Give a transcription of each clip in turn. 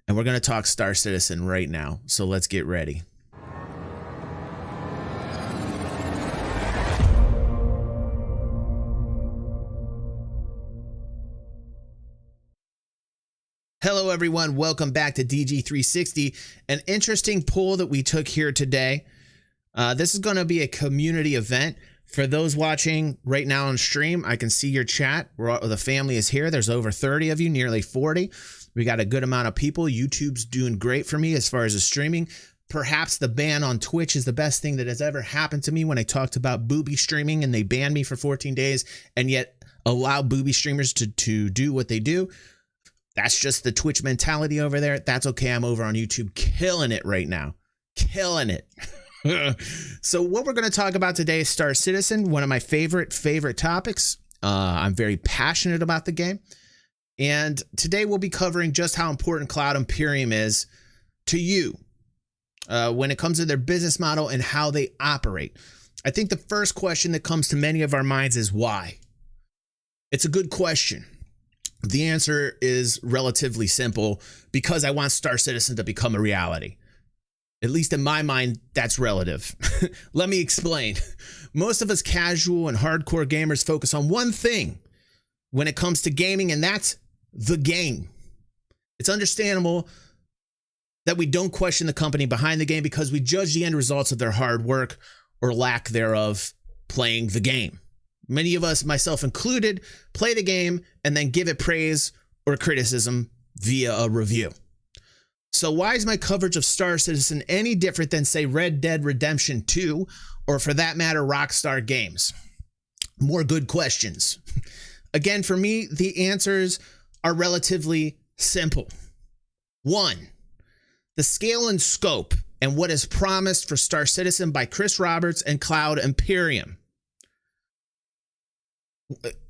and we're going to talk Star Citizen right now. So let's get ready. Hello, everyone. Welcome back to DG360. An interesting poll that we took here today. This is going to be a community event. For those watching right now on stream, I can see your chat. The family is here. There's over 30 of you, nearly 40. We got a good amount of people. YouTube's doing great for me as far as the streaming. Perhaps the ban on Twitch is the best thing that has ever happened to me when I talked about booby streaming and they banned me for 14 days and yet allow booby streamers to do what they do. That's just the Twitch mentality over there. That's okay. I'm over on YouTube killing it right now. Killing it. So what we're going to talk about today is Star Citizen, one of my favorite topics. I'm very passionate about the game. And today we'll be covering just how important Cloud Imperium is to you when it comes to their business model and how they operate. I think the first question that comes to many of our minds is why? It's a good question. The answer is relatively simple, because I want Star Citizen to become a reality. At least in my mind, that's relative. Let me explain. Most of us casual and hardcore gamers focus on one thing when it comes to gaming, and that's the game. It's understandable that we don't question the company behind the game because we judge the end results of their hard work or lack thereof playing the game. Many of us, myself included, play the game and then give it praise or criticism via a review. So why is my coverage of Star Citizen any different than, say, Red Dead Redemption 2, or for that matter, Rockstar Games? More good questions. Again, for me, the answers are relatively simple. 1, the scale and scope and what is promised for Star Citizen by Chris Roberts and Cloud Imperium.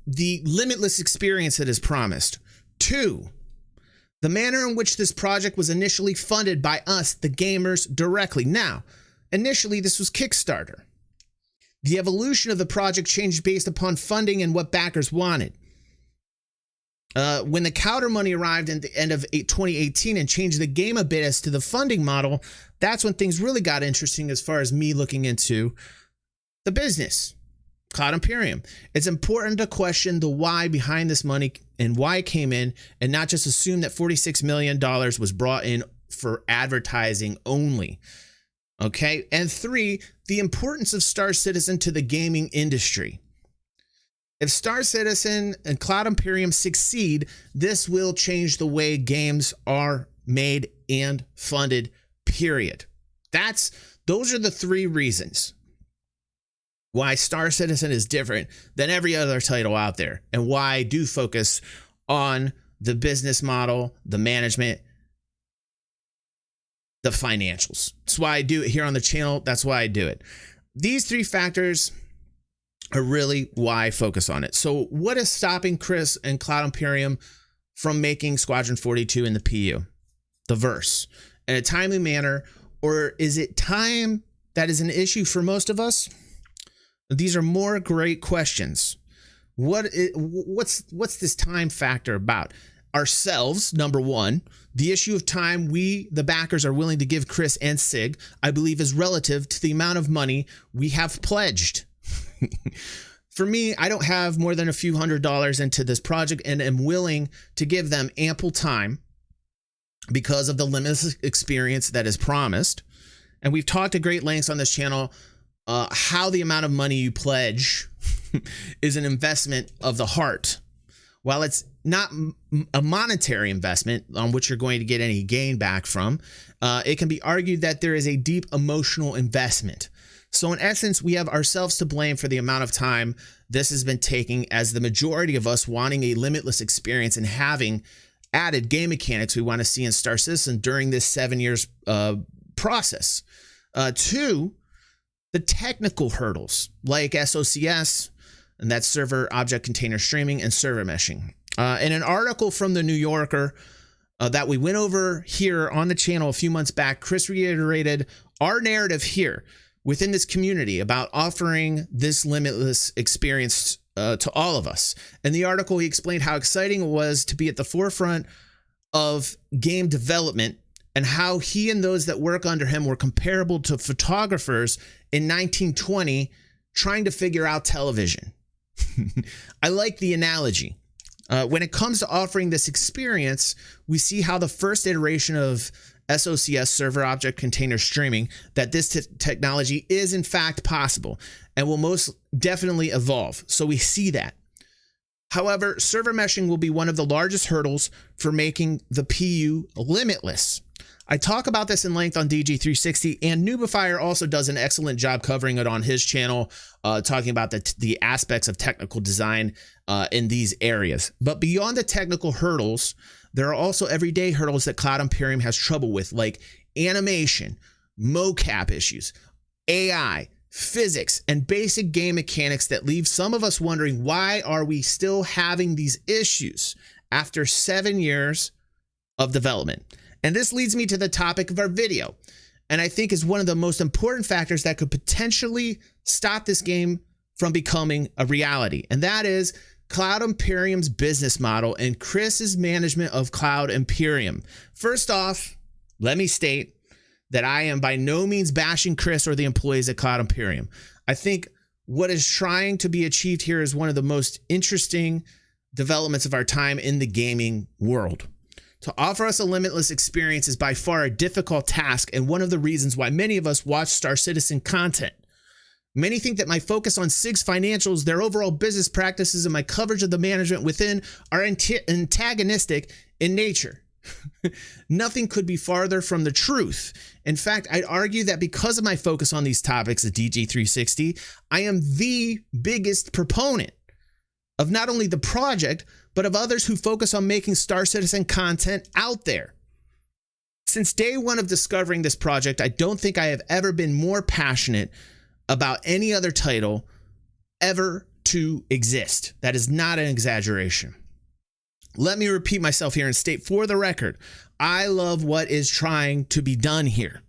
The limitless experience that is promised. 2, the manner in which this project was initially funded by us, the gamers, directly. Now, initially this was Kickstarter. The evolution of the project changed based upon funding and what backers wanted. When the counter money arrived at the end of 2018 and changed the game a bit as to the funding model, that's when things really got interesting as far as me looking into the business. Cloud Imperium. It's important to question the why behind this money and why it came in, and not just assume that $46 million was brought in for advertising only. Okay. And 3, the importance of Star Citizen to the gaming industry. If Star Citizen and Cloud Imperium succeed, this will change the way games are made and funded, period. Those are the 3 reasons why Star Citizen is different than every other title out there, and why I do focus on the business model, the management, the financials. That's why I do it here on the channel. That's why I do it. These 3 factors are really why I focus on it. So what is stopping Chris and Cloud Imperium from making Squadron 42 in the PU, the verse, in a timely manner? Or is it time that is an issue for most of us? These are more great questions. What's this time factor about? Ourselves, number 1. The issue of time we, the backers, are willing to give Chris and Sig, I believe, is relative to the amount of money we have pledged. For me, I don't have more than a few $100s into this project and am willing to give them ample time because of the limitless experience that is promised. And we've talked at great lengths on this channel how the amount of money you pledge is an investment of the heart. While it's not a monetary investment on which you're going to get any gain back from, it can be argued that there is a deep emotional investment. So in essence, we have ourselves to blame for the amount of time this has been taking, as the majority of us wanting a limitless experience and having added game mechanics we want to see in Star Citizen during this 7 years process. 2, the technical hurdles like SOCS, and that's server object container streaming, and server meshing. In an article from the New Yorker that we went over here on the channel a few months back, Chris reiterated our narrative here within this community about offering this limitless experience to all of us. In the article, he explained how exciting it was to be at the forefront of game development and how he and those that work under him were comparable to photographers in 1920 trying to figure out television. I like the analogy. When it comes to offering this experience, we see how the first iteration of SOCS, server object container streaming, that this technology is in fact possible and will most definitely evolve. So we see that. However, server meshing will be one of the largest hurdles for making the PU limitless. I talk about this in length on DG360, and Noobifier also does an excellent job covering it on his channel, talking about the aspects of technical design in these areas. But beyond the technical hurdles, there are also everyday hurdles that Cloud Imperium has trouble with, like animation, mocap issues, AI, physics, and basic game mechanics that leave some of us wondering, why are we still having these issues after 7 years of development? And this leads me to the topic of our video, and I think is one of the most important factors that could potentially stop this game from becoming a reality, and that is Cloud Imperium's business model and Chris's management of Cloud Imperium. First off, let me state that I am by no means bashing Chris or the employees at Cloud Imperium. I think what is trying to be achieved here is one of the most interesting developments of our time in the gaming world. To offer us a limitless experience is by far a difficult task, and one of the reasons why many of us watch Star Citizen content. Many think that my focus on SIG's financials, their overall business practices, and my coverage of the management within are antagonistic in nature. Nothing could be farther from the truth. In fact, I'd argue that because of my focus on these topics at DG360, I am the biggest proponent of not only the project, but of others who focus on making Star Citizen content out there. Since day one of discovering this project, I don't think I have ever been more passionate about any other title ever to exist. That is not an exaggeration. Let me repeat myself here and state for the record, I love what is trying to be done here.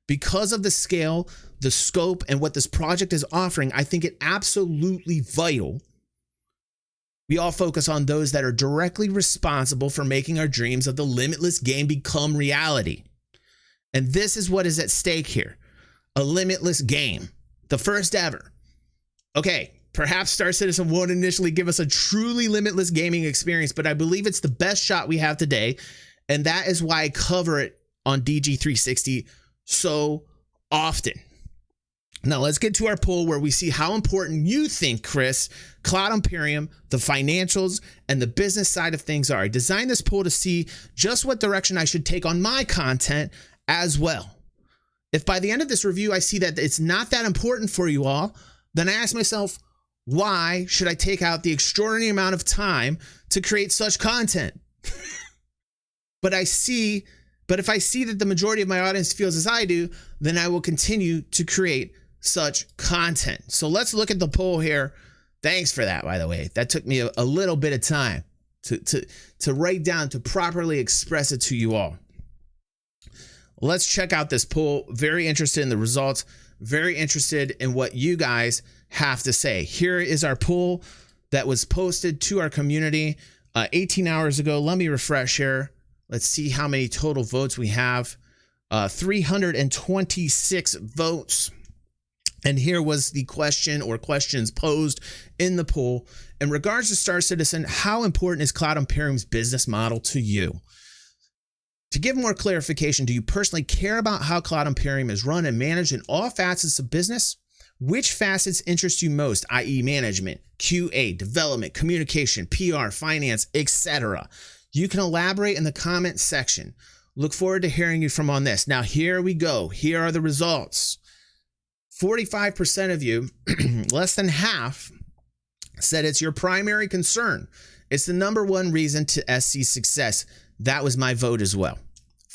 Because of the scale, the scope, and what this project is offering, I think it absolutely vital we all focus on those that are directly responsible for making our dreams of the limitless game become reality. And this is what is at stake here. A limitless game. The first ever. Okay, perhaps Star Citizen won't initially give us a truly limitless gaming experience, but I believe it's the best shot we have today, and that is why I cover it on DG360 so often. Now let's get to our poll where we see how important you think, Chris, Cloud Imperium, the financials, and the business side of things are. I designed this poll to see just what direction I should take on my content as well. If by the end of this review I see that it's not that important for you all, then I ask myself, why should I take out the extraordinary amount of time to create such content? But if I see that the majority of my audience feels as I do, then I will continue to create such content. So let's look at the poll here. Thanks for that, by the way. That took me a little bit of time to write down, to properly express it to you all. Let's check out this poll. Very interested in the results. Very interested in what you guys have to say. Here is our poll that was posted to our community 18 hours ago. Let me refresh here. Let's see how many total votes we have. 326 votes. And here was the question or questions posed in the poll. In regards to Star Citizen, how important is Cloud Imperium's business model to you? To give more clarification, do you personally care about how Cloud Imperium is run and managed in all facets of business? Which facets interest you most, i.e. management, QA, development, communication, PR, finance, etc.? You can elaborate in the comment section. Look forward to hearing you from on this. Now, here we go. Here are the results. 45% of you, less than half, said it's your primary concern. It's the number one reason to SC's success. That was my vote as well.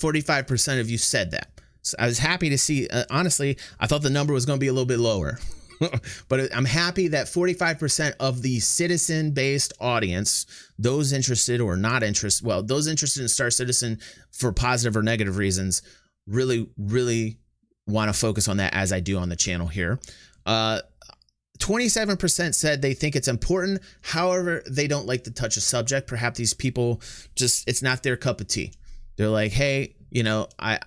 45% of you said that. So I was happy to see, honestly, I thought the number was going to be a little bit lower. But I'm happy that 45% of the citizen-based audience, those interested or not interested, well, those interested in Star Citizen for positive or negative reasons, really want to focus on that, as I do on the channel here. 27% said they think it's important. However, they don't like to touch a subject. Perhaps these people just, it's not their cup of tea. They're like, hey, you know, I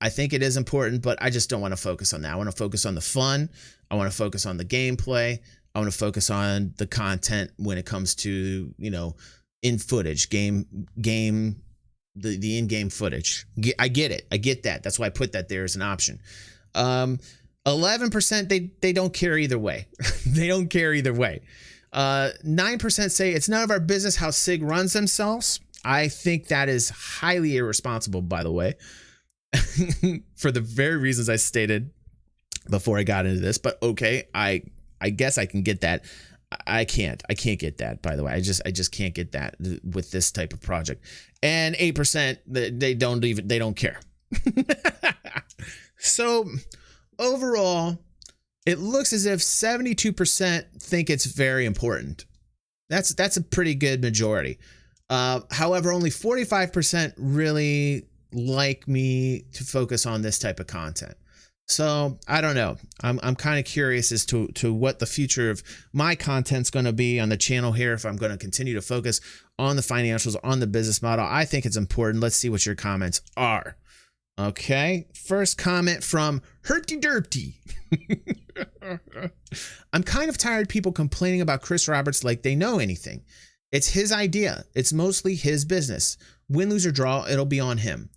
think it is important, but I just don't want to focus on that. I want to focus on the fun. I want to focus on the gameplay. I want to focus on the content when it comes to, you know, in footage, the in-game footage. I get it. I get that. That's why I put that there as an option. 11% they don't care either way. They don't care either way. 9% say it's none of our business how SIG runs themselves. I think that is highly irresponsible, by the way, for the very reasons I stated before I got into this. But okay, I guess I can get that. I can't get that, by the way. I just can't get that with this type of project. And 8% they don't care. So overall, it looks as if 72% think it's very important. That's a pretty good majority. However, only 45% really like me to focus on this type of content. So I don't know. I'm kind of curious as to what the future of my content's going to be on the channel here. If I'm going to continue to focus on the financials, on the business model. I think it's important. Let's see what your comments are. Okay. First comment from Herpty Derpty. I'm kind of tired of people complaining about Chris Roberts like they know anything. It's his idea. It's mostly his business. Win, lose, or draw, it'll be on him.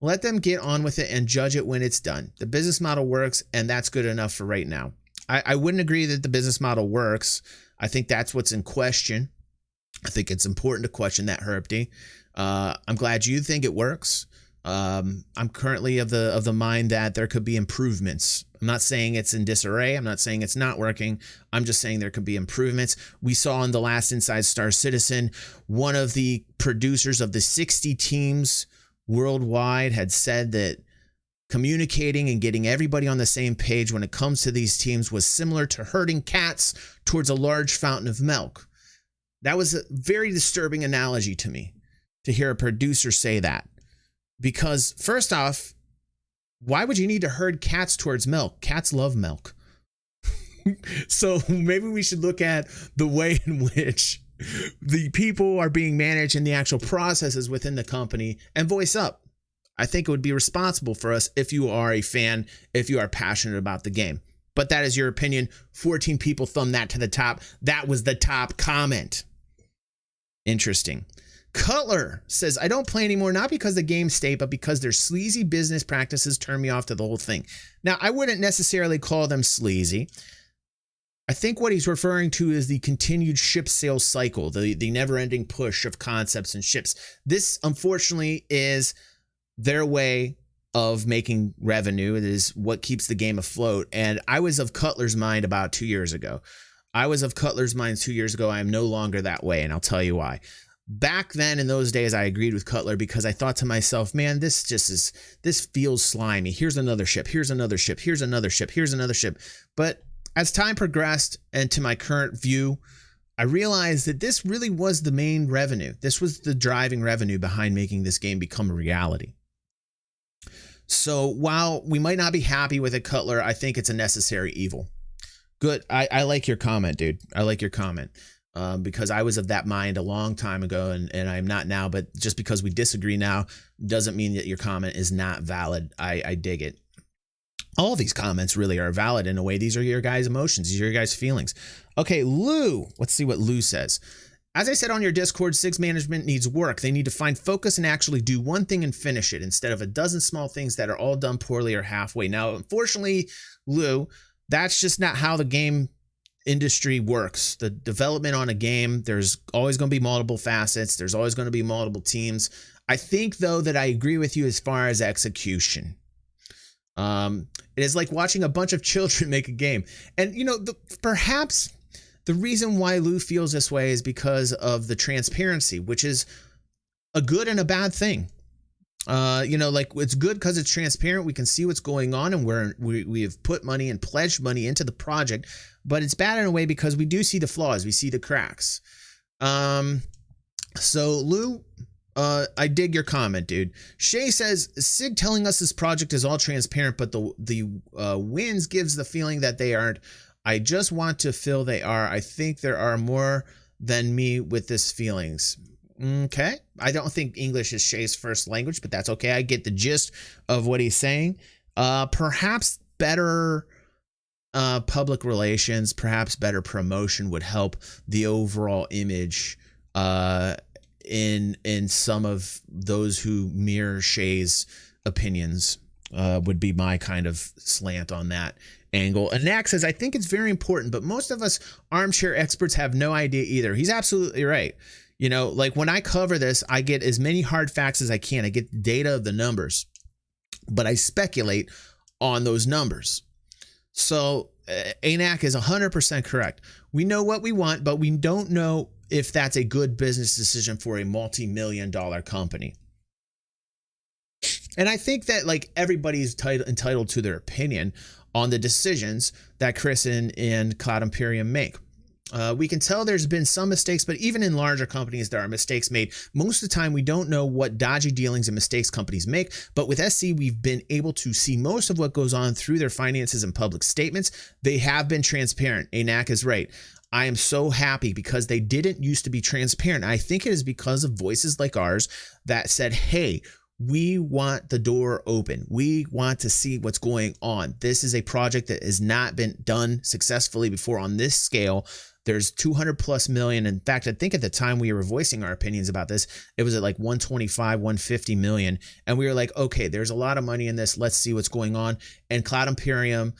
Let them get on with it and judge it when it's done. The business model works, and that's good enough for right now. I wouldn't agree that the business model works. I think that's what's in question. I think it's important to question that, Herpty. I'm glad you think it works. I'm currently of the mind that there could be improvements. I'm not saying it's in disarray. I'm not saying it's not working. I'm just saying there could be improvements. We saw in the last Inside Star Citizen, one of the producers of the 60 teams worldwide had said that communicating and getting everybody on the same page when it comes to these teams was similar to herding cats towards a large fountain of milk. That was a very disturbing analogy to me, to hear a producer say that. Because first off, why would you need to herd cats towards milk? Cats love milk. So maybe we should look at the way in which the people are being managed and the actual processes within the company and voice up. I think it would be responsible for us if you are a fan, if you are passionate about the game. But that is your opinion. 14 people thumbed that to the top. That was the top comment. Interesting. Cutler says, I don't play anymore, not because the game's state, but because their sleazy business practices turn me off to the whole thing. Now, I wouldn't necessarily call them sleazy. I think what he's referring to is the continued ship sales cycle, the never-ending push of concepts and ships. This, unfortunately, is their way of making revenue. It is what keeps the game afloat. And I was of Cutler's mind about 2 years ago. I am no longer that way, and I'll tell you why. Back then, in those days, I agreed with Cutler because I thought to myself, man, this feels slimy. Here's another ship. Here's another ship. Here's another ship. Here's another ship. But as time progressed and to my current view, I realized that this really was the main revenue. This was the driving revenue behind making this game become a reality. So while we might not be happy with it, Cutler, I think it's a necessary evil. Good. I like your comment, dude. I like your comment. Because I was of that mind a long time ago and I'm not now, but just because we disagree now doesn't mean that your comment is not valid. I dig it. All these comments really are valid in a way. These are your guys' emotions. These are your guys' feelings. Okay, Lou. Let's see what Lou says. As I said on your Discord, SIG's management needs work. They need to find focus and actually do one thing and finish it instead of a dozen small things that are all done poorly or halfway. Now, unfortunately, Lou, that's just not how the game industry works. The development on a game, there's always going to be multiple facets. There's always going to be multiple teams. I think, though, that I agree with you as far as execution. It is like watching a bunch of children make a game. And, you know, perhaps the reason why Lou feels this way is because of the transparency, which is a good and a bad thing. You know, like it's good because it's transparent. We can see what's going on and we have put money and pledged money into the project, but it's bad in a way because we do see the flaws. We see the cracks. So Lou, I dig your comment, dude. Shay says, SIG telling us this project is all transparent, but the wins gives the feeling that they aren't. I just want to feel they are. I think there are more than me with this feelings. Okay. I don't think English is Shay's first language, but that's okay. I get the gist of what he's saying. Perhaps better public relations, perhaps better promotion would help the overall image in some of those who mirror Shay's opinions. Would be my kind of slant on that angle. And Nack says, I think it's very important, but most of us armchair experts have no idea either. He's absolutely right. You know, like when I cover this, I get as many hard facts as I can. I get the data of the numbers, but I speculate on those numbers. So ANAC is 100% correct. We know what we want, but we don't know if that's a good business decision for a multi-million-dollar company. And I think that like everybody's entitled to their opinion on the decisions that Chris and Cloud Imperium make. We can tell there's been some mistakes, but even in larger companies, there are mistakes made. Most of the time, we don't know what dodgy dealings and mistakes companies make. But with SC, we've been able to see most of what goes on through their finances and public statements. They have been transparent. ANAC is right. I am so happy because they didn't used to be transparent. I think it is because of voices like ours that said, hey, we want the door open. We want to see what's going on. This is a project that has not been done successfully before on this scale. There's 200 plus million. In fact, I think at the time we were voicing our opinions about this, it was at like 125, 150 million. And we were like, okay, there's a lot of money in this. Let's see what's going on. And Cloud Imperium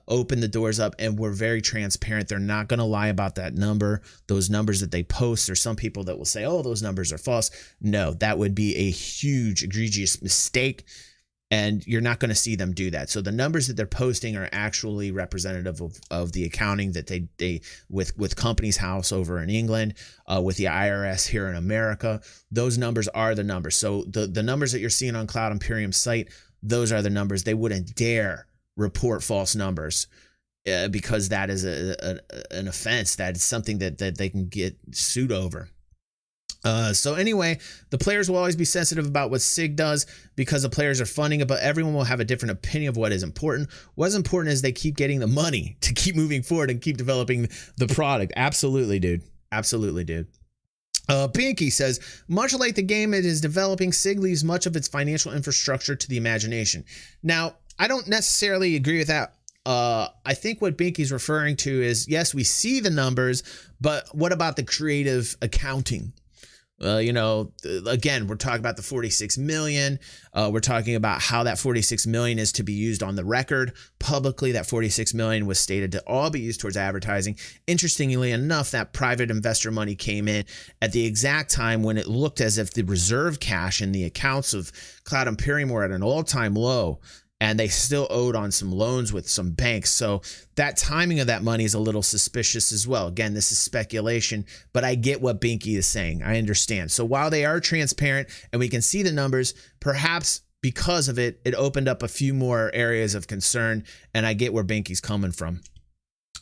opened the doors up and were very transparent. They're not going to lie about that number. Those numbers that they post, there's some people that will say, oh, those numbers are false. No, that would be a huge, egregious mistake. And you're not going to see them do that. So the numbers that they're posting are actually representative of the accounting that they with Companies House over in England, with the IRS here in America. Those numbers are the numbers. So the numbers that you're seeing on Cloud Imperium's site, those are the numbers. They wouldn't dare report false numbers because that is an offense. That is something that they can get sued over. So anyway, the players will always be sensitive about what SIG does because the players are funding it, but everyone will have a different opinion of what is important. What's important is they keep getting the money to keep moving forward and keep developing the product. Absolutely, dude. Absolutely, dude. Binky says, much like the game it is developing, SIG leaves much of its financial infrastructure to the imagination. Now, I don't necessarily agree with that. I think what Binky's referring to is, yes, we see the numbers, but what about the creative accounting? You know, again, we're talking about the 46 million. We're talking about how that 46 million is to be used on the record. Publicly, that 46 million was stated to all be used towards advertising. Interestingly enough, that private investor money came in at the exact time when it looked as if the reserve cash in the accounts of Cloud Imperium were at an all-time low. And they still owed on some loans with some banks. So that timing of that money is a little suspicious as well. Again, this is speculation, but I get what Binky is saying. I understand. So while they are transparent and we can see the numbers, perhaps because of it, it opened up a few more areas of concern. And I get where Binky's coming from.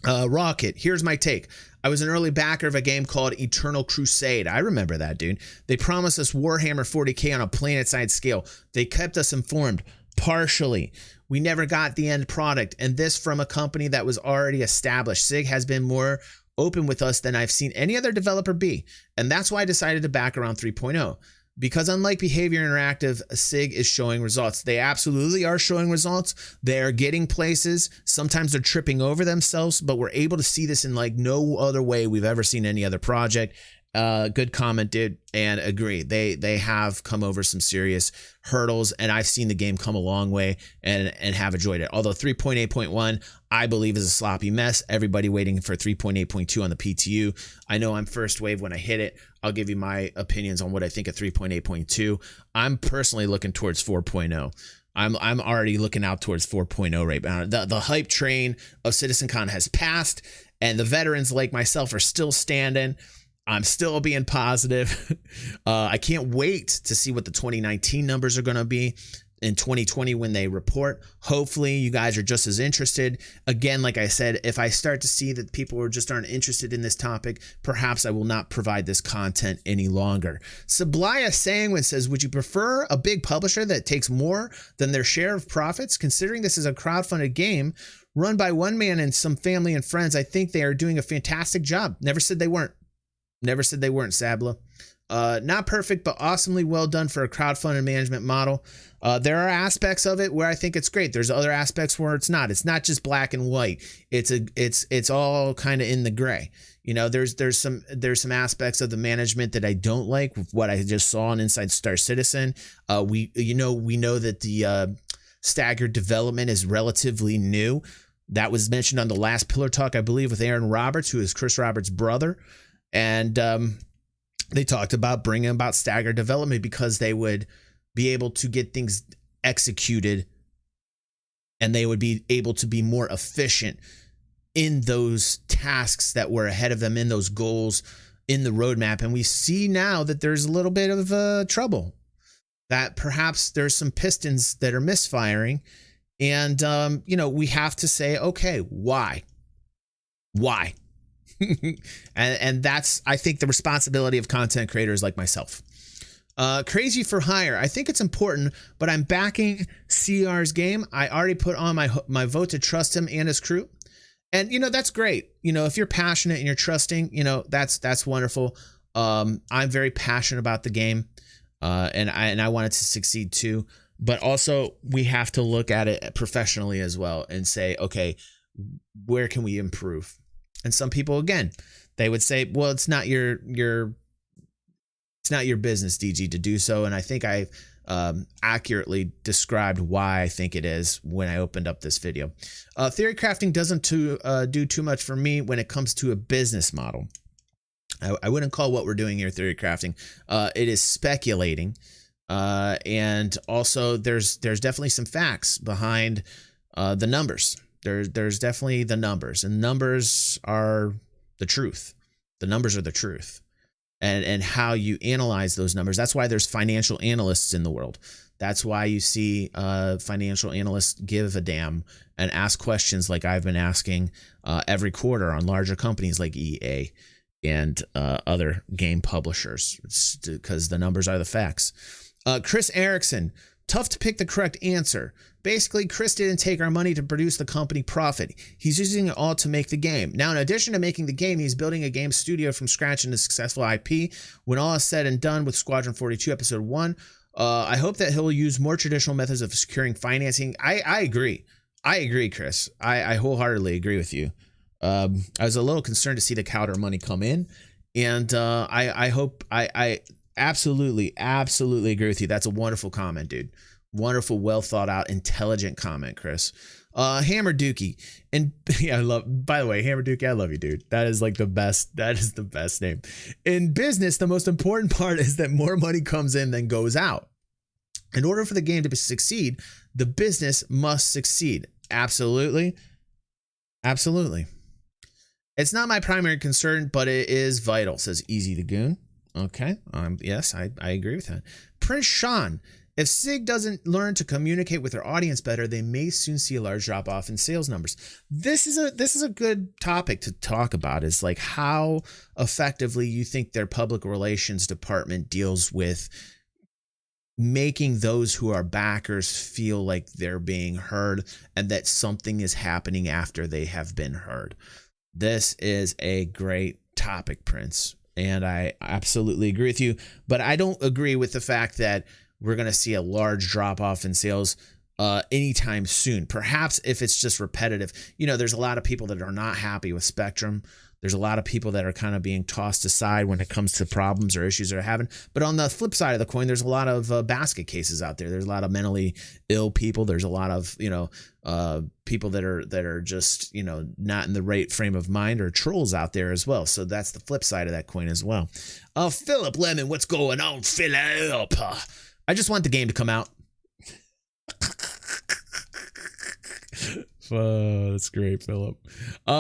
Rocket, here's my take. I was an early backer of a game called Eternal Crusade. I remember that, dude. They promised us Warhammer 40K on a planet-side scale. They kept us informed. Partially. We never got the end product, and this from a company that was already established. SIG has been more open with us than I've seen any other developer be, and that's why I decided to back around 3.0. Because unlike Behavior Interactive, SIG is showing results. They absolutely are showing results. They're getting places. Sometimes they're tripping over themselves, but we're able to see this in like no other way we've ever seen any other project. Good comment, dude, and agree. They have come over some serious hurdles, and I've seen the game come a long way and have enjoyed it. Although 3.8.1, I believe, is a sloppy mess. Everybody waiting for 3.8.2 on the PTU. I know I'm first wave when I hit it. I'll give you my opinions on what I think of 3.8.2. I'm personally looking towards 4.0. I'm already looking out towards 4.0 right now. The hype train of CitizenCon has passed, and the veterans like myself are still standing. I'm still being positive. I can't wait to see what the 2019 numbers are going to be in 2020 when they report. Hopefully you guys are just as interested. Again, like I said, if I start to see that people just aren't interested in this topic, perhaps I will not provide this content any longer. Sublaya Sangwin says, would you prefer a big publisher that takes more than their share of profits? Considering this is a crowdfunded game, run by one man and some family and friends. I think they are doing a fantastic job. Never said they weren't. Never said they weren't, Sabla. Not perfect, but awesomely well done for a crowdfunded management model. There are aspects of it where I think it's great. There's other aspects where it's not. It's not just black and white. It's all kind of in the gray. You know, there's some aspects of the management that I don't like. What I just saw on Inside Star Citizen. We know that the staggered development is relatively new. That was mentioned on the last Pillar Talk, I believe, with Aaron Roberts, who is Chris Roberts' brother, and they talked about bringing about staggered development because they would be able to get things executed and they would be able to be more efficient in those tasks that were ahead of them, in those goals, in the roadmap. And we see now that there's a little bit of trouble, that perhaps there's some pistons that are misfiring. And, we have to say, okay, why? and that's, I think, the responsibility of content creators like myself. Crazy for Hire. I think it's important, but I'm backing CR's game. I already put on my vote to trust him and his crew. And, that's great. If you're passionate and you're trusting, that's wonderful. I'm very passionate about the game. And I want it to succeed too. But also we have to look at it professionally as well and say, okay, where can we improve? And some people, again, they would say, well, it's not your business, DG, to do so. And I think I accurately described why I think it is when I opened up this video. Theory crafting doesn't do too much for me when it comes to a business model. I wouldn't call what we're doing here theory crafting. It is speculating. And also there's definitely some facts behind the numbers. There's definitely the numbers, and numbers are the truth. The numbers are the truth, and how you analyze those numbers. That's why there's financial analysts in the world. That's why you see financial analysts give a damn and ask questions like I've been asking every quarter on larger companies like EA and other game publishers. It's because the numbers are the facts. Chris Erickson, tough to pick the correct answer. Basically, Chris didn't take our money to produce the company profit. He's using it all to make the game. Now, in addition to making the game, he's building a game studio from scratch into successful IP. When all is said and done with Squadron 42 Episode 1, I hope that he'll use more traditional methods of securing financing. I agree. I agree, Chris. I wholeheartedly agree with you. I was a little concerned to see the Cowder money come in. And I hope I absolutely agree with you. That's a wonderful comment, dude. Wonderful, well thought out, intelligent comment, Chris. Hammer Dookie. And yeah, by the way, Hammer Dookie, I love you, dude. That is like the best. That is the best name. In business, the most important part is that more money comes in than goes out. In order for the game to succeed, the business must succeed. Absolutely. It's not my primary concern, but it is vital, says Easy the Goon. Okay. Yes, I agree with that. Prince Sean. If SIG doesn't learn to communicate with their audience better, they may soon see a large drop off in sales numbers. This is a good topic to talk about, is like how effectively you think their public relations department deals with making those who are backers feel like they're being heard and that something is happening after they have been heard. This is a great topic, Prince, and I absolutely agree with you, but I don't agree with the fact that we're going to see a large drop off in sales anytime soon. Perhaps if it's just repetitive. There's a lot of people that are not happy with Spectrum. There's a lot of people that are kind of being tossed aside when it comes to problems or issues they're having. But on the flip side of the coin, there's a lot of basket cases out there. There's a lot of mentally ill people. There's a lot of, people that are just, not in the right frame of mind, or trolls out there as well. So that's the flip side of that coin as well. Philip Lemon, what's going on, Philip? I just want the game to come out. Oh, that's great, Philip.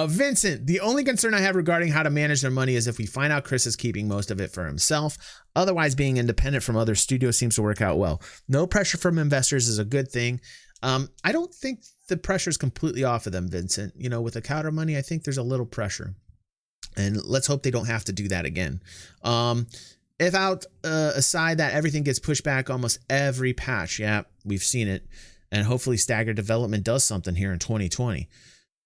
Vincent, the only concern I have regarding how to manage their money is if we find out Chris is keeping most of it for himself. Otherwise, being independent from other studios seems to work out well. No pressure from investors is a good thing. I don't think the pressure is completely off of them, Vincent. With the Cowder money, I think there's a little pressure. And let's hope they don't have to do that again. If aside that everything gets pushed back almost every patch. Yeah, we've seen it. And hopefully staggered development does something here in 2020.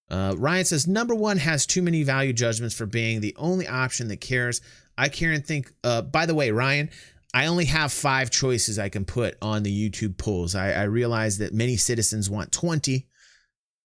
Ryan says, number one has too many value judgments for being the only option that cares. I care and think, by the way, Ryan, I only have 5 choices I can put on the YouTube polls. I realize that many citizens want 20,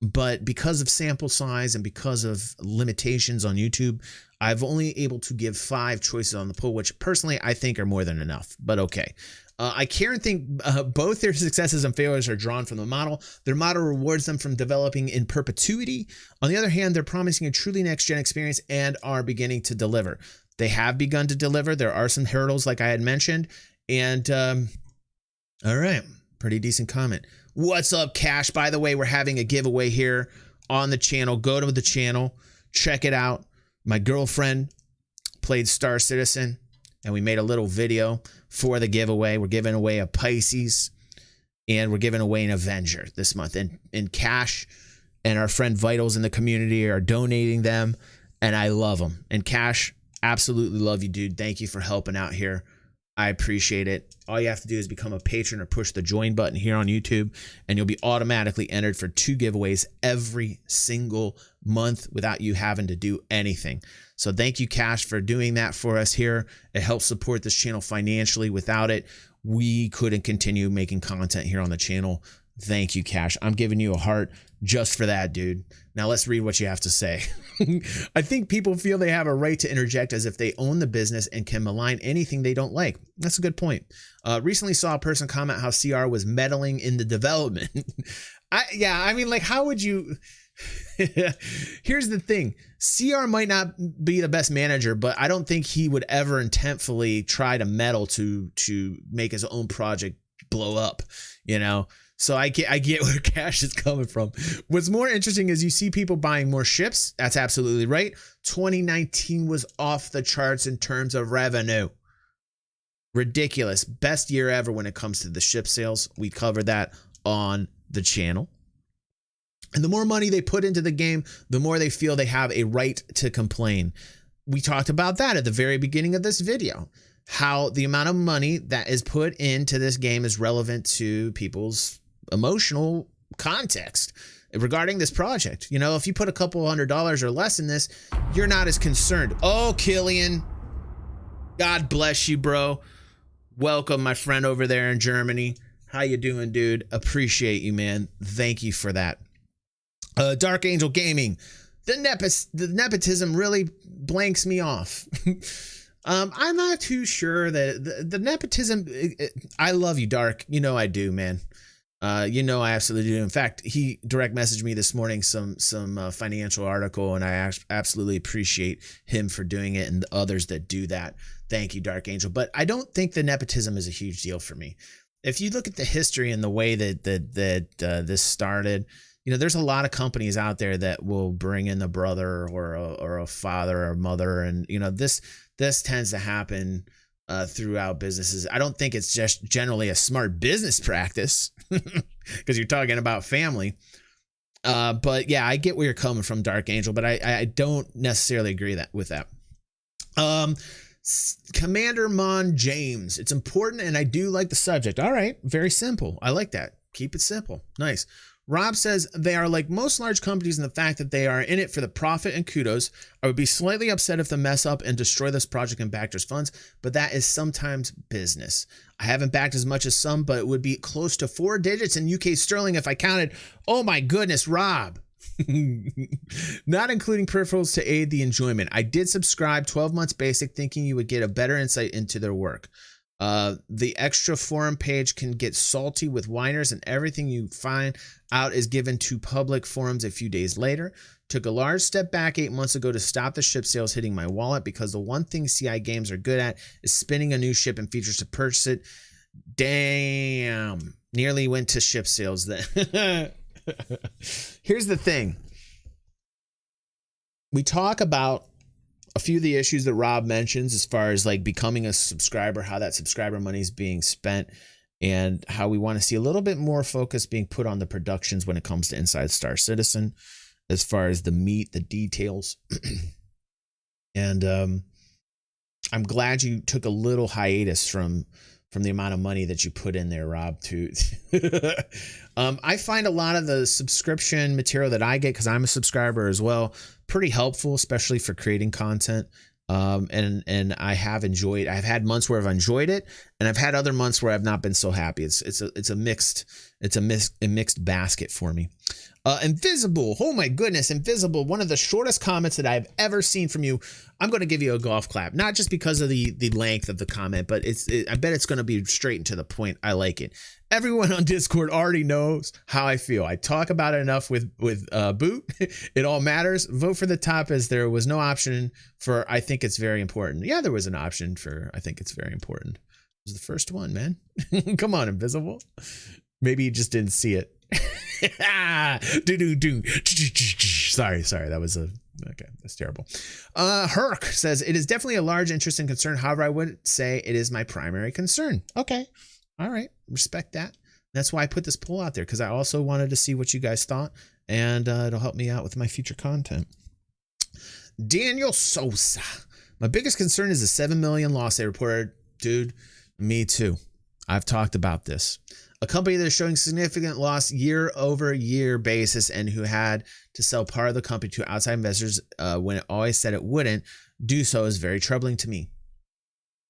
but because of sample size and because of limitations on YouTube, I've only able to give 5 choices on the poll, which personally I think are more than enough, but okay. I care and think both their successes and failures are drawn from the model. Their model rewards them from developing in perpetuity. On the other hand, they're promising a truly next-gen experience and are beginning to deliver. They have begun to deliver. There are some hurdles, like I had mentioned. And all right, pretty decent comment. What's up, Cash? By the way, we're having a giveaway here on the channel. Go to the channel, check it out. My girlfriend played Star Citizen, and we made a little video for the giveaway. We're giving away a Pisces, and we're giving away an Avenger this month. And Cash and our friend Vitals in the community are donating them, and I love them. And Cash, absolutely love you, dude. Thank you for helping out here. I appreciate it. All you have to do is become a patron or push the join button here on YouTube, and you'll be automatically entered for 2 giveaways every single month without you having to do anything. So thank you, Cash, for doing that for us here. It helps support this channel financially. Without it, we couldn't continue making content here on the channel. Thank you, Cash. I'm giving you a heart just for that, dude. Now let's read what you have to say. I think people feel they have a right to interject as if they own the business and can malign anything they don't like. That's a good point. Recently saw a person comment how CR was meddling in the development. I mean, like, how would you... Here's the thing. CR might not be the best manager, but I don't think he would ever intentfully try to meddle to make his own project blow up, you know? So I get where Cash is coming from. What's more interesting is you see people buying more ships. That's absolutely right. 2019 was off the charts in terms of revenue. Ridiculous. Best year ever when it comes to the ship sales. We covered that on the channel. And the more money they put into the game, the more they feel they have a right to complain. We talked about that at the very beginning of this video. How the amount of money that is put into this game is relevant to people's emotional context regarding this project. You know, if you put a couple $100 or less in this, you're not as concerned. Oh, Killian, God bless you, bro. Welcome, my friend over there in Germany. How you doing, dude? Appreciate you, man. Thank you for that. Dark Angel Gaming. The nepotism really blanks me off. I'm not too sure that the nepotism. I love you, Dark. You know I do, man. You know I absolutely do. In fact, he direct messaged me this morning some financial article, and I absolutely appreciate him for doing it and the others that do that. Thank you, Dark Angel. But I don't think the nepotism is a huge deal for me. If you look at the history and the way that this started, you know, there's a lot of companies out there that will bring in the brother or a father or mother, and you know this tends to happen throughout businesses. I don't think it's just generally a smart business practice because you're talking about family. But yeah, I get where you're coming from, Dark Angel, but I don't necessarily agree with that. Commander Mon James, it's important and I do like the subject. All right, very simple. I like that. Keep it simple. Nice. Rob says they are like most large companies in the fact that they are in it for the profit and kudos. I would be slightly upset if they mess up and destroy this project and backers' funds, but that is sometimes business. I haven't backed as much as some, but it would be close to 4 digits in UK sterling if I counted. Oh my goodness, Rob. Not including peripherals to aid the enjoyment. I did subscribe 12 months basic thinking you would get a better insight into their work. The extra forum page can get salty with whiners and everything you find out is given to public forums a few days later. Took a large step back 8 months ago to stop the ship sales hitting my wallet because the one thing CI games are good at is spinning a new ship and features to purchase it. Damn. Nearly went to ship sales then. Here's the thing. We talk about a few of the issues that Rob mentions as far as like becoming a subscriber, how that subscriber money is being spent, and how we want to see a little bit more focus being put on the productions when it comes to Inside Star Citizen, as far as the meat, the details. And I'm glad you took a little hiatus from from the amount of money that you put in there, Rob, too. I find a lot of the subscription material that I get, because I'm a subscriber as well, pretty helpful, especially for creating content. And I've had months where I've enjoyed it, and I've had other months where I've not been so happy. It's a mixed basket for me. Invisible. Oh my goodness. Invisible. One of the shortest comments that I've ever seen from you. I'm going to give you a golf clap, not just because of the length of the comment, but I bet it's going to be straight and to the point. I like it. Everyone on Discord already knows how I feel. I talk about it enough with Boot. It all matters. Vote for the top, as there was no option for I think it's very important. Yeah, there was an option for I think it's very important. It was the first one, man. Come on, Invisible. Maybe you just didn't see it. Sorry. Okay, that's terrible. Herc says, it is definitely a large interest and concern. However, I wouldn't say it is my primary concern. Okay. All right. Respect that. That's why I put this poll out there, because I also wanted to see what you guys thought, and it'll help me out with my future content. Daniel Sosa. My biggest concern is the 7 million loss they reported. Dude, me too. I've talked about this. A company that is showing significant loss year-over-year basis, and who had to sell part of the company to outside investors when it always said it wouldn't do so, is very troubling to me.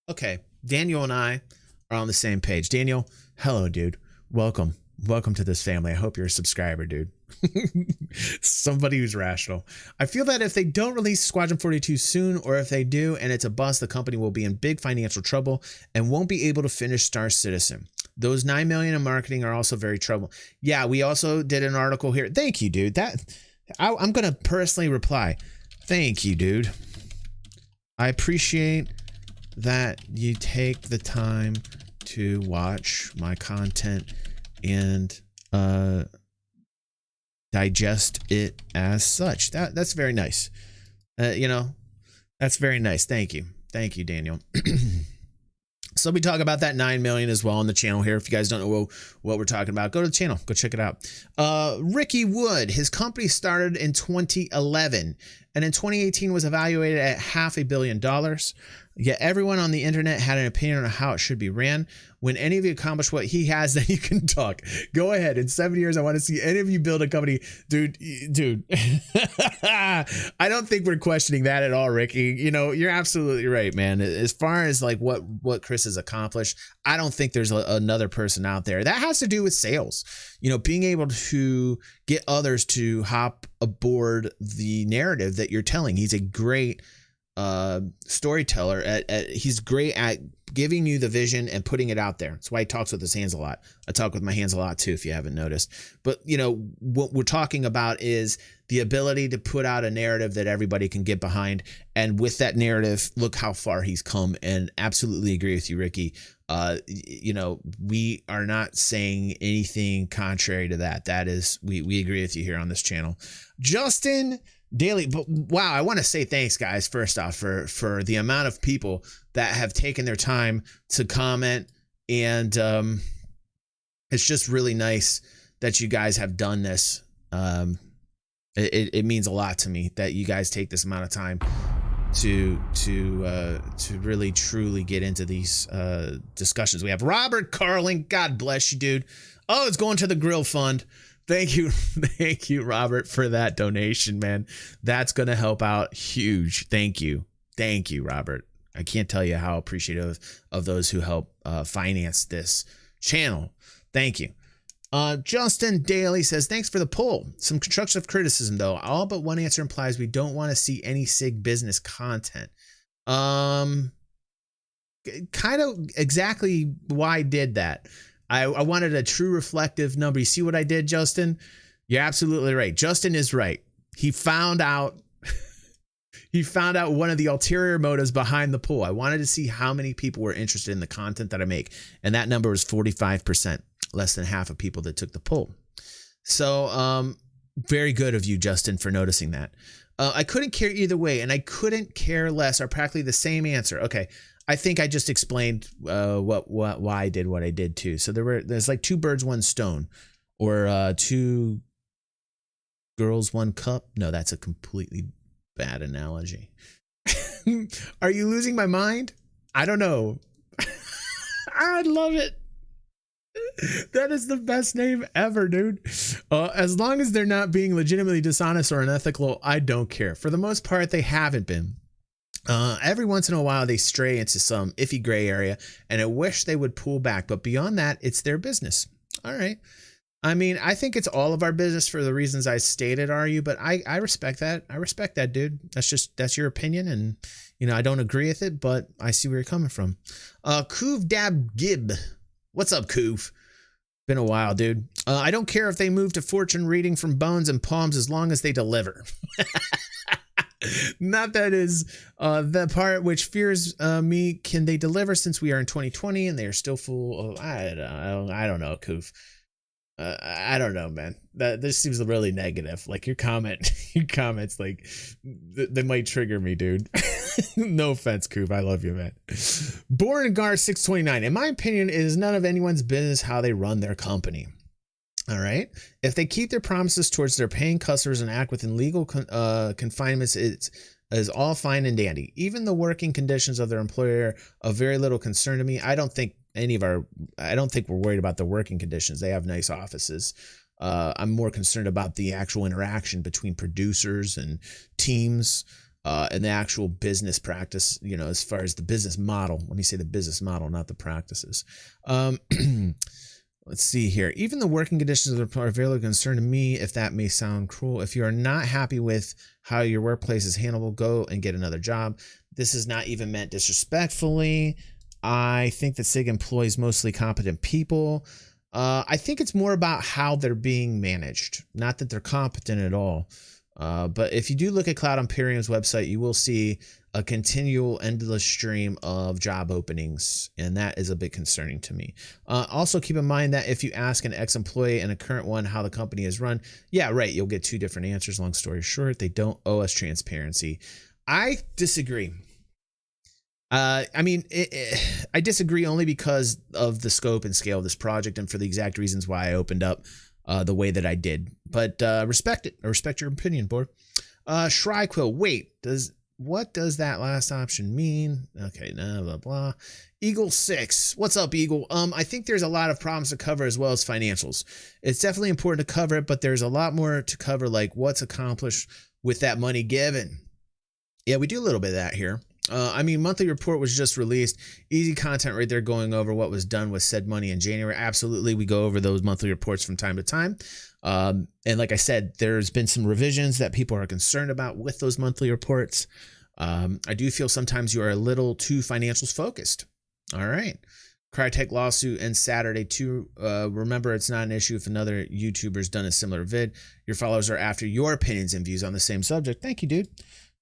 Okay, Daniel and I are on the same page. Daniel, hello, dude. Welcome to this family. I hope you're a subscriber, dude. Somebody who's rational. I feel that if they don't release Squadron 42 soon, or if they do and it's a bust, the company will be in big financial trouble and won't be able to finish Star Citizen. Those $9 million in marketing are also very trouble. Yeah, we also did an article here. Thank you, dude. I'm going to personally reply. Thank you, dude. I appreciate that you take the time to watch my content and digest it as such. That's very nice. That's very nice. Thank you, Daniel. So we talk about that 9 million as well on the channel here. If you guys don't know what we're talking about, go to the channel, go check it out. Ricky Wood, his company started in 2011 and in 2018 was evaluated at $500 million. Yet everyone on the internet had an opinion on how it should be ran. When any of you accomplish what he has, then you can talk. Go ahead. In 7 years, I want to see any of you build a company. Dude. I don't think we're questioning that at all, Ricky. You're absolutely right, man. As far as like what Chris has accomplished, I don't think there's another person out there. That has to do with sales. Being able to get others to hop aboard the narrative that you're telling. He's a great storyteller. He's great at giving you the vision and putting it out there. That's why he talks with his hands a lot. I talk with my hands a lot too, if you haven't noticed. But what we're talking about is the ability to put out a narrative that everybody can get behind. And with that narrative, look how far he's come. And absolutely agree with you, Ricky. We are not saying anything contrary to that. That is, we agree with you here on this channel. Justin Daily, but wow, I want to say thanks, guys, first off, for the amount of people that have taken their time to comment, and it's just really nice that you guys have done this. It means a lot to me that you guys take this amount of time to really truly get into these discussions. We have Robert Carling, God bless you, dude. Oh, it's going to the grill fund. Thank you, Robert, for that donation, man. That's going to help out huge. Thank you, Robert. I can't tell you how appreciative of those who help finance this channel. Thank you. Justin Daly says, thanks for the poll. Some constructive criticism, though. All but one answer implies we don't want to see any SIG business content. Kind of exactly why I did that. I wanted a true reflective number. You see what I did, Justin? You're absolutely right. Justin is right. He found out one of the ulterior motives behind the poll. I wanted to see how many people were interested in the content that I make. And that number was 45%, less than half of people that took the poll. So very good of you, Justin, for noticing that. I couldn't care either way, and I couldn't care less are practically the same answer. Okay. I think I just explained why I did what I did too. So there's like two birds, one stone, or two girls, one cup. No, that's a completely bad analogy. Are you losing my mind? I don't know. I love it. That is the best name ever, dude. As long as they're not being legitimately dishonest or unethical, I don't care. For the most part, they haven't been. Every once in a while, they stray into some iffy gray area, and I wish they would pull back. But beyond that, it's their business. All right. I mean, I think it's all of our business for the reasons I stated, are you? But I respect that. I respect that, dude. That's your opinion. And, I don't agree with it, but I see where you're coming from. Kuv Dab Gib. What's up, Kuv? Been a while, dude. I don't care if they move to fortune reading from bones and palms as long as they deliver. Not that is the part which fears me. Can they deliver since we are in 2020 and they are still full of, I don't know, Koof. I don't know, man. This seems really negative. Like your comments, like they might trigger me, dude. No offense, Coop. I love you, man. Born Gar 629. In my opinion, it is none of anyone's business how they run their company. All right. If they keep their promises towards their paying customers and act within legal confinements, it is all fine and dandy. Even the working conditions of their employer are of very little concern to me. I don't think we're worried about the working conditions. They have nice offices. I'm more concerned about the actual interaction between producers and teams, and the actual business practice, as far as the business model. Let me say the business model, not the practices. Let's see here. Even the working conditions of the employer are very little concern to me, if that may sound cruel. If you are not happy with how your workplace is handled, go and get another job. This is not even meant disrespectfully. I think that SIG employs mostly competent people. I think it's more about how they're being managed, not that they're competent at all. But if you do look at Cloud Imperium's website, you will see a continual endless stream of job openings, and that is a bit concerning to me. Also keep in mind that if you ask an ex-employee and a current one how the company is run, yeah, right, you'll get two different answers. Long story short, they don't owe us transparency. I disagree. I disagree only because of the scope and scale of this project and for the exact reasons why I opened up the way that I did. But respect it. I respect your opinion, boy. Shryquill, wait, what does that last option mean? Okay, blah, blah, blah. Eagle 6. What's up, Eagle? I think there's a lot of problems to cover as well as financials. It's definitely important to cover it, but there's a lot more to cover, like what's accomplished with that money given. Yeah, we do a little bit of that here. Monthly report was just released. Easy content right there going over what was done with said money in January. Absolutely. We go over those monthly reports from time to time. And like I said, there's been some revisions that people are concerned about with those monthly reports. I do feel sometimes you are a little too financials focused. All right. Crytek lawsuit ends Saturday too. Remember, it's not an issue if another YouTuber's done a similar vid. Your followers are after your opinions and views on the same subject. Thank you, dude.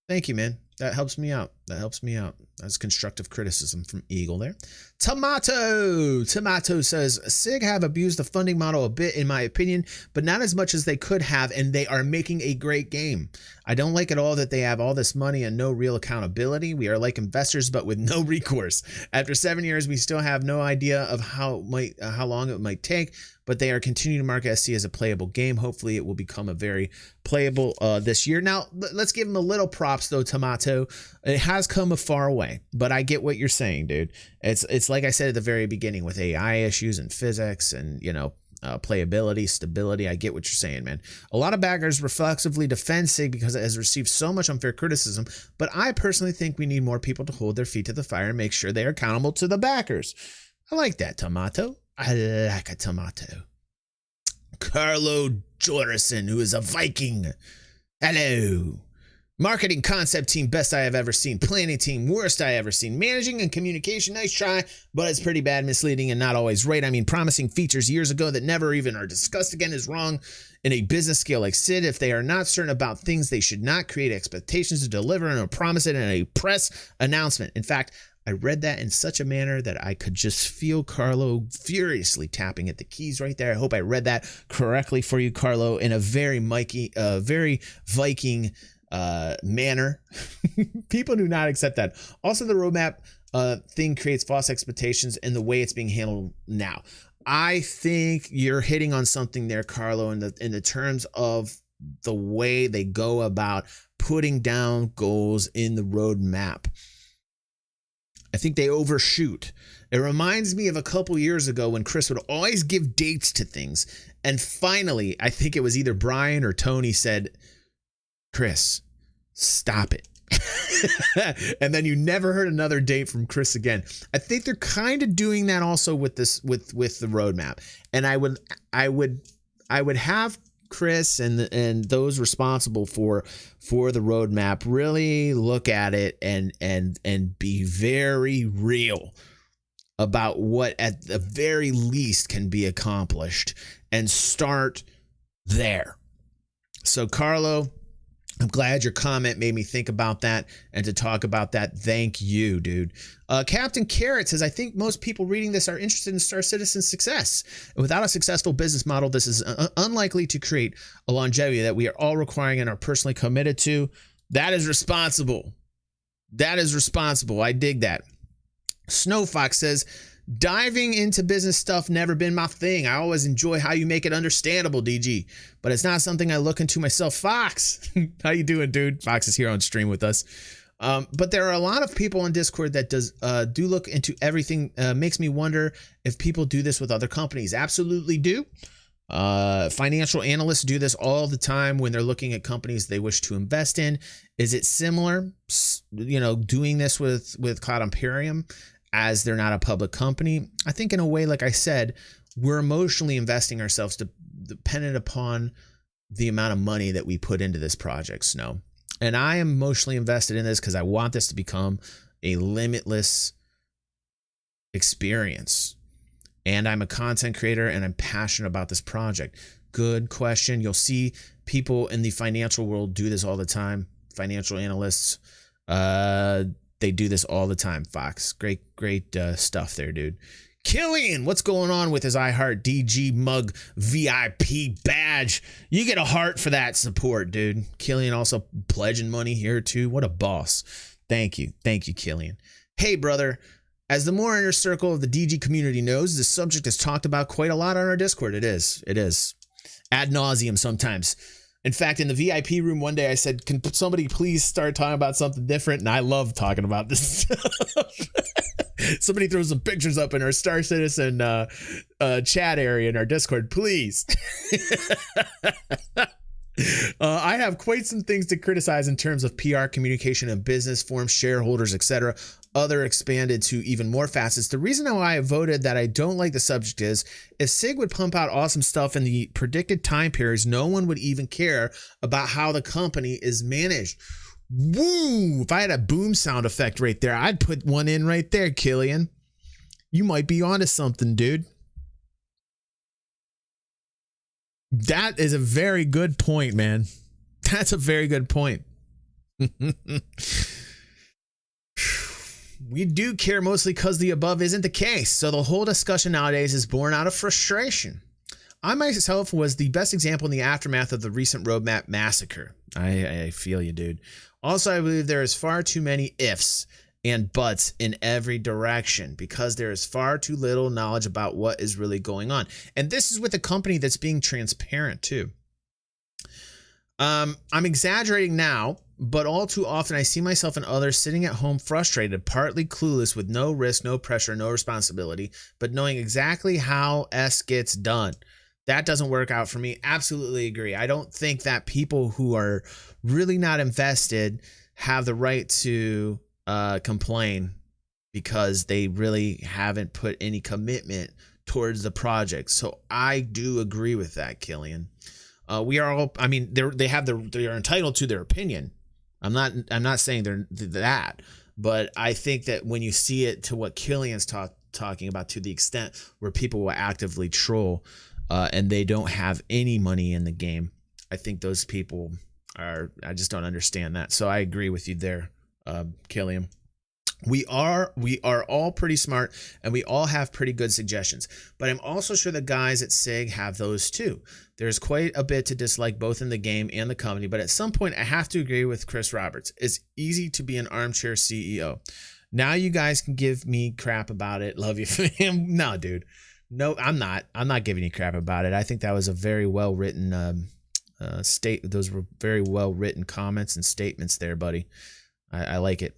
Thank you, man. That helps me out. That's constructive criticism from Eagle there. Tomato says, SIG have abused the funding model a bit, in my opinion, but not as much as they could have, and they are making a great game. I don't like at all that they have all this money and no real accountability. We are like investors, but with no recourse. After 7 years, we still have no idea of how long it might take, but they are continuing to market SC as a playable game. Hopefully it will become a very playable this year. Now, let's give them a little props though, Tomato. It has come a far way, but I get what you're saying, dude. It's like I said at the very beginning with AI issues and physics and, playability, stability. I get what you're saying, man. A lot of backers reflexively defend SIG because it has received so much unfair criticism, but I personally think we need more people to hold their feet to the fire and make sure they are accountable to the backers. I like that, Tomato. I like a tomato. Carlo Jorison, who is a Viking. Hello. Marketing concept team, best I have ever seen. Planning team, worst I ever seen. Managing and communication, nice try, but it's pretty bad, misleading, and not always right. Promising features years ago that never even are discussed again is wrong in a business scale like SID. If they are not certain about things, they should not create expectations to deliver and promise it in a press announcement. In fact, I read that in such a manner that I could just feel Carlo furiously tapping at the keys right there. I hope I read that correctly for you, Carlo, in a very very Viking manner. People do not accept that. Also, the roadmap thing creates false expectations in the way it's being handled now. I think you're hitting on something there, Carlo, in the terms of the way they go about putting down goals in the roadmap. I think they overshoot. It reminds me of a couple years ago when Chris would always give dates to things. And finally, I think it was either Brian or Tony said, Chris, stop it. And then you never heard another date from Chris again. I think they're kind of doing that also with this, with the roadmap. And I would have Chris and those responsible for the roadmap really look at it and be very real about what at the very least can be accomplished and start there. So Carlo, I'm glad your comment made me think about that and to talk about that. Thank you, dude. Captain Carrot says, I think most people reading this are interested in Star Citizen's success. And without a successful business model, this is unlikely to create a longevity that we are all requiring and are personally committed to. That is responsible. That is responsible. I dig that. Snowfox says, diving into business stuff never been my thing. I always enjoy how you make it understandable, DG, but it's not something I look into myself. Fox, how you doing, dude? Fox is here on stream with us. But there are a lot of people on Discord that do look into everything. Makes me wonder if people do this with other companies. Absolutely do. Financial analysts do this all the time when they're looking at companies they wish to invest in. Is it similar, doing this with Cloud Imperium? As they're not a public company, I think in a way, like I said, we're emotionally investing ourselves dependent upon the amount of money that we put into this project, Snow. And I am emotionally invested in this because I want this to become a limitless experience. And I'm a content creator and I'm passionate about this project. Good question. You'll see people in the financial world do this all the time. Financial analysts, they do this all the time, Fox. Great stuff there, dude. Killian, what's going on with his iHeart DG Mug VIP badge? You get a heart for that support, dude. Killian also pledging money here, too. What a boss. Thank you. Thank you, Killian. Hey, brother. As the more inner circle of the DG community knows, this subject is talked about quite a lot on our Discord. It is. Ad nauseum sometimes. In fact, in the VIP room one day, I said, can somebody please start talking about something different? And I love talking about this stuff. Somebody throw some pictures up in our Star Citizen chat area in our Discord, please. I have quite some things to criticize in terms of PR, communication, and business forms, shareholders, etc. Other expanded to even more facets. The reason why I voted that I don't like the subject is if SIG would pump out awesome stuff in the predicted time periods, no one would even care about how the company is managed. Woo! If I had a boom sound effect right there, I'd put one in right there, Killian. You might be onto something, dude. That is a very good point, man. That's a very good point. We do care mostly because the above isn't the case. So the whole discussion nowadays is born out of frustration. I myself was the best example in the aftermath of the recent roadmap massacre. I feel you, dude. Also, I believe there is far too many ifs and buts in every direction because there is far too little knowledge about what is really going on. And this is with a company that's being transparent too. I'm exaggerating now, but all too often I see myself and others sitting at home frustrated, partly clueless with no risk, no pressure, no responsibility, but knowing exactly how S gets done. That doesn't work out for me. Absolutely agree. I don't think that people who are really not invested have the right to complain because they really haven't put any commitment towards the project. So I do agree with that, Killian. We are all, I mean, they are entitled to their opinion. I'm not saying they're that, but I think that when you see it to what Killian's talking about, to the extent where people will actively troll and they don't have any money in the game, I think those people I just don't understand that. So I agree with you there, Killian. We are all pretty smart and we all have pretty good suggestions, but I'm also sure the guys at SIG have those too. There's quite a bit to dislike both in the game and the company, but at some point I have to agree with Chris Roberts. It's easy to be an armchair CEO. Now you guys can give me crap about it. Love you, fam. No, dude. No, I'm not giving you crap about it. I think that was a very well written those were very well written comments and statements there, buddy. I like it.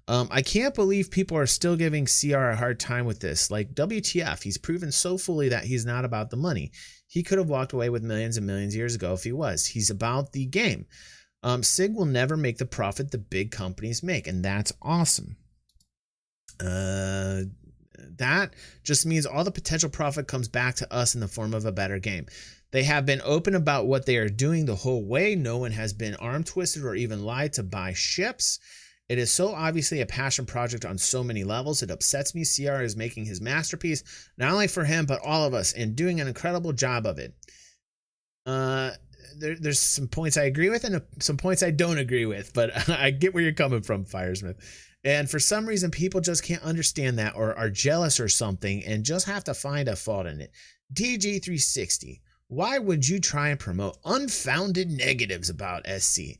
I can't believe people are still giving CR a hard time with this. Like, WTF, he's proven so fully that he's not about the money. He could have walked away with millions and millions years ago if he was. He's about the game. SIG will never make the profit the big companies make, and that's awesome. That just means all the potential profit comes back to us in the form of a better game. They have been open about what they are doing the whole way. No one has been arm twisted or even lied to buy ships. It is so obviously a passion project on so many levels. It upsets me. CR is making his masterpiece, not only for him, but all of us, and doing an incredible job of it. There's some points I agree with and some points I don't agree with, but I get where you're coming from, Firesmith. And for some reason, people just can't understand that, or are jealous or something, and just have to find a fault in it. DG360, why would you try and promote unfounded negatives about SC?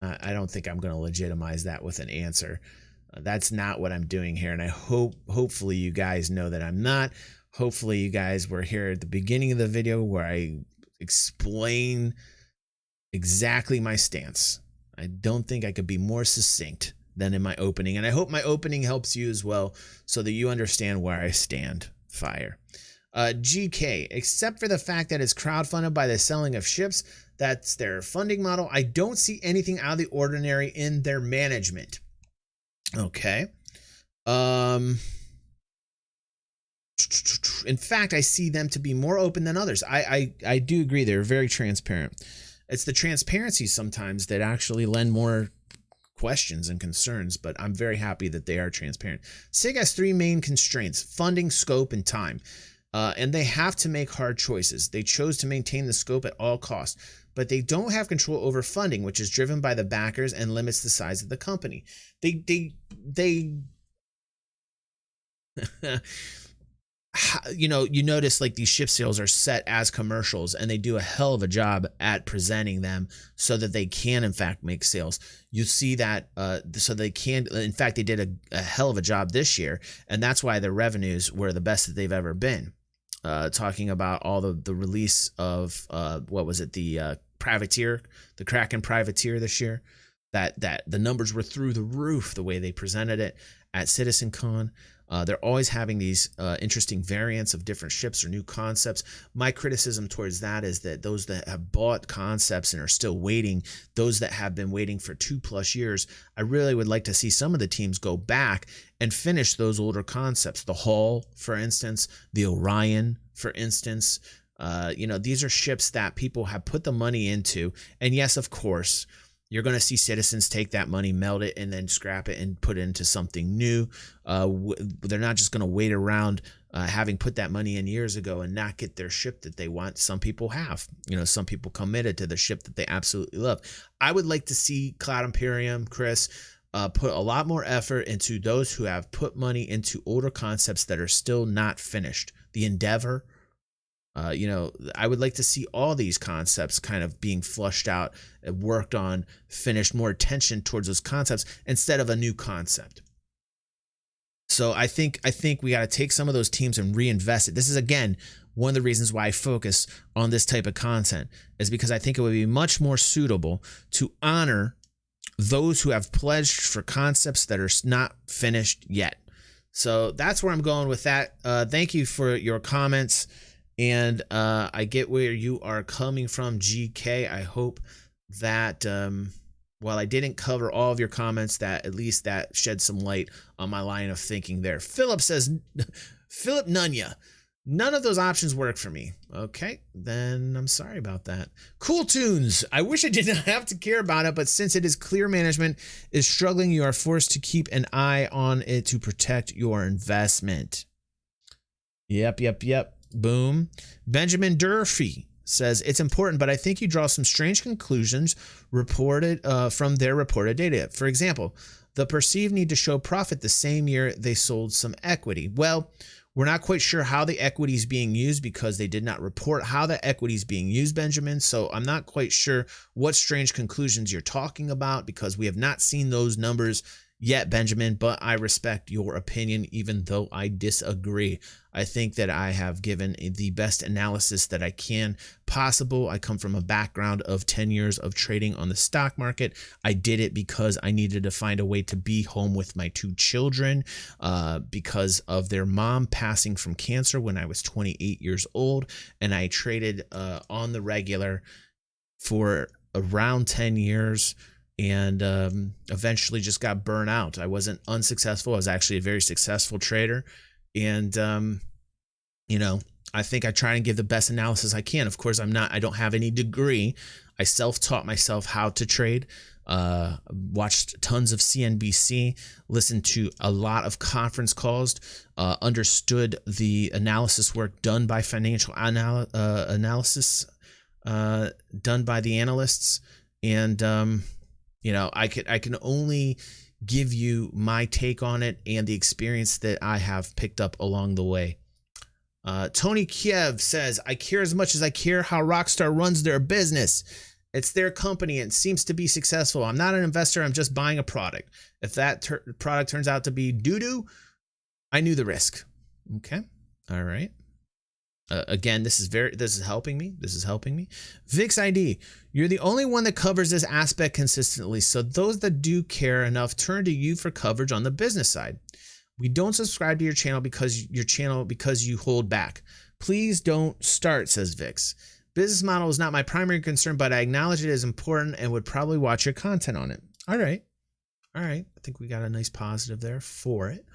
I don't think I'm going to legitimize that with an answer. That's not what I'm doing here, and I hopefully you guys know that I'm not. Hopefully you guys were here at the beginning of the video where I explain exactly my stance. I don't think I could be more succinct than in my opening, and I hope my opening helps you as well so that you understand where I stand. Fire. GK, except for the fact that it's crowdfunded by the selling of ships, that's their funding model, I don't see anything out of the ordinary in their management. Okay. In fact, I see them to be more open than others. I do agree. They're very transparent. It's the transparency sometimes that actually lend more questions and concerns, but I'm very happy that they are transparent. SIG has three main constraints: funding, scope, and time. And they have to make hard choices. They chose to maintain the scope at all costs, but they don't have control over funding, which is driven by the backers and limits the size of the company. You know, you notice like these ship sales are set as commercials, and they do a hell of a job at presenting them so that they can in fact make sales. You see that so they can, in fact, they did a hell of a job this year, and that's why their revenues were the best that they've ever been. Talking about all the release of what was it, the privateer, the Kraken privateer this year, that the numbers were through the roof the way they presented it at CitizenCon. They're always having these interesting variants of different ships or new concepts. My criticism towards that is that those that have bought concepts and are still waiting, those that have been waiting for 2+ years, I really would like to see some of the teams go back and finish those older concepts. The Hull, for instance, the Orion, for instance. You know, these are ships that people have put the money into. And yes, of course, you're going to see citizens take that money, melt it, and then scrap it and put it into something new. They're not just going to wait around having put that money in years ago and not get their ship that they want. Some people have. You know, some people committed to the ship that they absolutely love. I would like to see Cloud Imperium, Chris, put a lot more effort into those who have put money into older concepts that are still not finished. The Endeavor. You know, I would like to see all these concepts kind of being flushed out, worked on, finished, more attention towards those concepts instead of a new concept. So I think we got to take some of those teams and reinvest it. This is, again, one of the reasons why I focus on this type of content, is because I think it would be much more suitable to honor those who have pledged for concepts that are not finished yet. So that's where I'm going with that. Thank you for your comments. And I get where you are coming from, GK. I hope that while I didn't cover all of your comments, that at least that shed some light on my line of thinking there. Philip says, Philip Nunya, none of those options work for me. Okay, then I'm sorry about that. Cool Tunes, I wish I did not have to care about it, but since it is clear management is struggling, you are forced to keep an eye on it to protect your investment. Yep. Boom. Benjamin Durfee says, it's important, but I think you draw some strange conclusions reported from their reported data. For example, the perceived need to show profit the same year they sold some equity. Well, we're not quite sure how the equity is being used because they did not report how the equity is being used, Benjamin. So I'm not quite sure what strange conclusions you're talking about because we have not seen those numbers yet, Benjamin, but I respect your opinion, even though I disagree. I think that I have given the best analysis that I can possible. I come from a background of 10 years of trading on the stock market. I did it because I needed to find a way to be home with my 2 children because of their mom passing from cancer when I was 28 years old. And I traded on the regular for around 10 years and eventually just got burnt out. I wasn't unsuccessful. I was actually a very successful trader. And, I think I try and give the best analysis I can. Of course, I don't have any degree. I self-taught myself how to trade, watched tons of CNBC, listened to a lot of conference calls, understood the analysis work done by financial analysis done by the analysts. And, I can only give you my take on it and the experience that I have picked up along the way. Tony Kiev says, I care as much as I care how Rockstar runs their business. It's their company and it seems to be successful. I'm not an investor. I'm just buying a product. If that product turns out to be doo-doo, I knew the risk. Okay. All right. Again, this is helping me. This is helping me. Vix ID, you're the only one that covers this aspect consistently. So those that do care enough turn to you for coverage on the business side. We don't subscribe to your channel because you hold back. Please don't start, says Vix. Business model is not my primary concern, but I acknowledge it is important and would probably watch your content on it. All right. I think we got a nice positive there for it.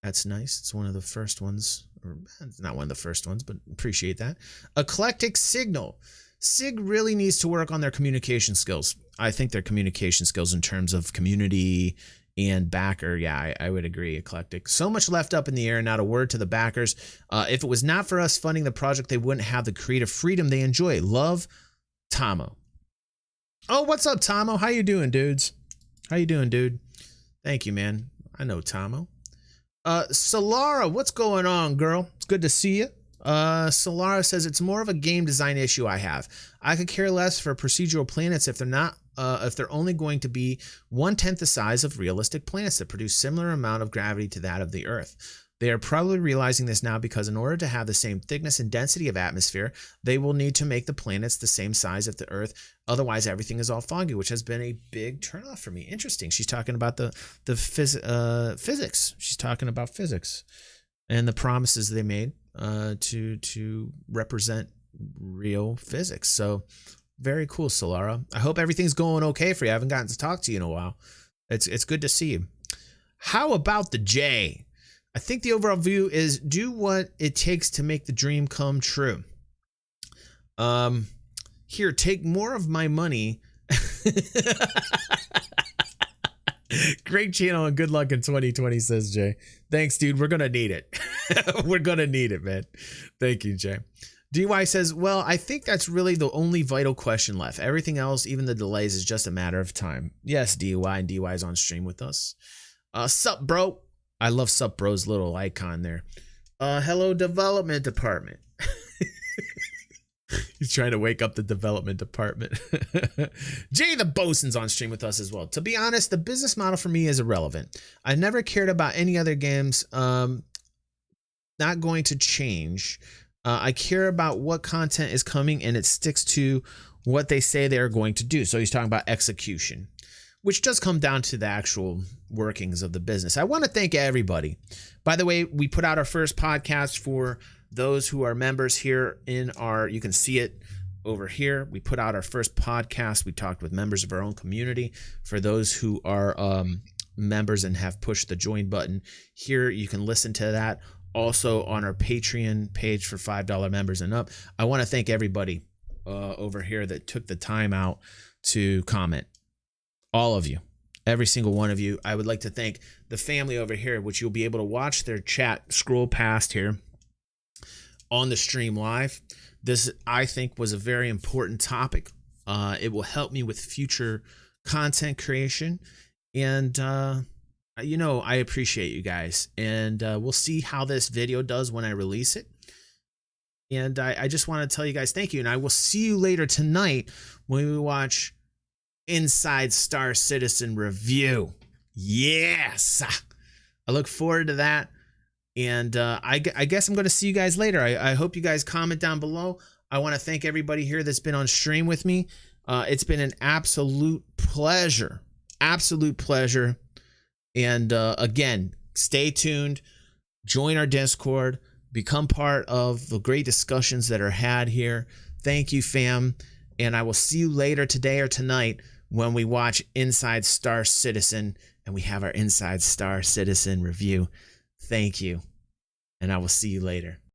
That's nice. It's one of the first ones, or it's not one of the first ones, but appreciate that. Eclectic Signal. SIG really needs to work on their communication skills. I think their communication skills in terms of community and backer. Yeah, I would agree. Eclectic. So much left up in the air, not a word to the backers. If it was not for us funding the project, they wouldn't have the creative freedom they enjoy. Love, Tomo. Oh, what's up, Tomo? How you doing, dudes? How you doing, dude? Thank you, man. I know Tomo. Solara, what's going on, girl? It's good to see you. Solara says it's more of a game design issue I have. I could care less for procedural planets if they're only going to be 1/10 the size of realistic planets that produce similar amount of gravity to that of the Earth. They are probably realizing this now because in order to have the same thickness and density of atmosphere, they will need to make the planets the same size as the Earth. Otherwise, everything is all foggy, which has been a big turnoff for me. Interesting. She's talking about the physics. She's talking about physics and the promises they made to represent real physics. So very cool, Solara. I hope everything's going okay for you. I haven't gotten to talk to you in a while. It's good to see you. How about the J? I think the overall view is do what it takes to make the dream come true. Here, take more of my money. Great channel and good luck in 2020, says Jay. Thanks, dude. We're going to need it. We're going to need it, man. Thank you, Jay. DY says, well, I think that's really the only vital question left. Everything else, even the delays, is just a matter of time. Yes, DY, and DY is on stream with us. Sup, bro? I love Sup Bro's little icon there. Hello, development department. He's trying to wake up the development department. Jay the Bosun's on stream with us as well. To be honest, the business model for me is irrelevant. I never cared about any other games. Not going to change. I care about what content is coming and it sticks to what they say they're going to do. So he's talking about execution, which does come down to the actual workings of the business. I want to thank everybody. By the way, we put out our first podcast for those who are members here you can see it over here. We put out our first podcast. We talked with members of our own community. For those who are members and have pushed the join button here, you can listen to that. Also on our Patreon page for $5 members and up. I want to thank everybody over here that took the time out to comment. All of you, every single one of you. I would like to thank the family over here, which you'll be able to watch their chat scroll past here on the stream live. This, I think, was a very important topic. It will help me with future content creation. And, I appreciate you guys. And we'll see how this video does when I release it. And I just want to tell you guys thank you. And I will see you later tonight when we watch Inside Star Citizen Review. Yes. I look forward to that. And I guess I'm going to see you guys later. I hope you guys comment down below. I want to thank everybody here that's been on stream with me. It's been an absolute pleasure. Absolute pleasure. And again, stay tuned. Join our Discord. Become part of the great discussions that are had here. Thank you, fam. And I will see you later today or tonight when we watch Inside Star Citizen and we have our Inside Star Citizen review. Thank you. And I will see you later.